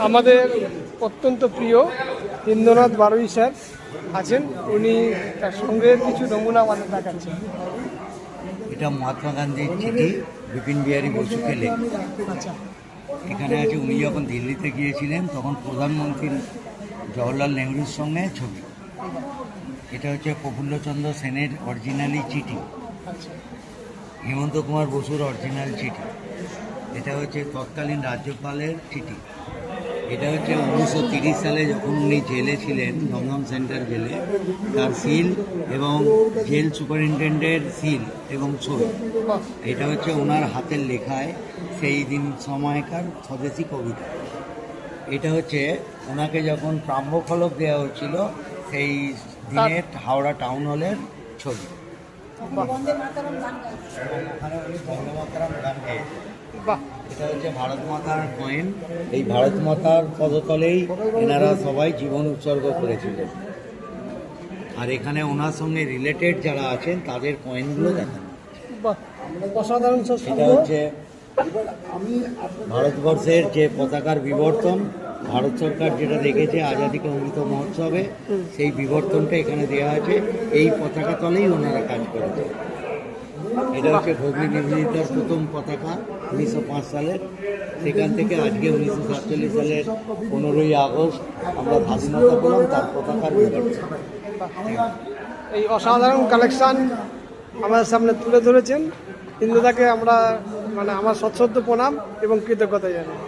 আমাদের অত্যন্ত প্রিয় ইন্দ্রনাথ বারুই স্যার আছেন, উনি তার সঙ্গে কিছু নমুনা আমাদের দেখাচ্ছেন। এটা মহাত্মা গান্ধীর চিঠি বিপিন বিহারী বসুকে লেখা। আচ্ছা, এখানে আছে উনি যখন দিল্লিতে গিয়েছিলেন তখন প্রধানমন্ত্রী জওহরলাল নেহরুর সঙ্গে ছবি। এটা হচ্ছে প্রফুল্লচন্দ্র সেনের অরিজিনালি চিঠি, আচ্ছা, হেমন্ত কুমার বসুর অরিজিনাল চিঠি। এটা হচ্ছে তৎকালীন রাজ্যপালের চিঠি। এটা হচ্ছে 1930 সালে যখন উনি জেলে ছিলেন, দমদম সেন্ট্রাল জেলে, তার সিল এবং জেল সুপারিনটেন্ডেন্টের সিল এবং ছবি। বাহ, এটা হচ্ছে ওনার হাতের লেখায় সেই দিন সময়কার স্বদেশী কবিতা। এটা হচ্ছে ওনাকে যখন প্রাম্যফলক দেওয়া হচ্ছিল সেই দিনের হাওড়া টাউন হলের ছবি। বাহ, ওখানে উনি বন্দে মাতরম গান গেয়েছেন। বাহ, এটা হচ্ছে ভারত মাতার কয়েন। এই ভারত মাতার পদতলেই এনারা সবাই জীবন উৎসর্গ করেছিলেন। আর এখানে ওনার সঙ্গে রিলেটেড যারা আছেন তাদের কয়েনগুলো দেখানো। বাহ, অসাধারণ সব এটা হচ্ছে ভারতবর্ষের যে পতাকার বিবর্তন, ভারত সরকার যেটা দেখেছে আজাদী কা অমৃত মহোৎসবে, সেই বিবর্তনটা এখানে দেওয়া আছে। এই পতাকা তলেই ওনারা কাজ করেছে। এটা হচ্ছে ভগ্নী নিবেদিতার প্রথম পতাকা 1905 সালের। সেখান থেকে আজকে 1947 সালের 15ই আগস্ট আমরা স্বাধীনতা পেলাম, তার পতাকার বিবর্তন। এই অসাধারণ কালেকশন আমাদের সামনে তুলে ধরেছেন। ইন্দ্রদাকে আমরা আমার সশ্রদ্ধ প্রণাম এবং কৃতজ্ঞতা জানাই।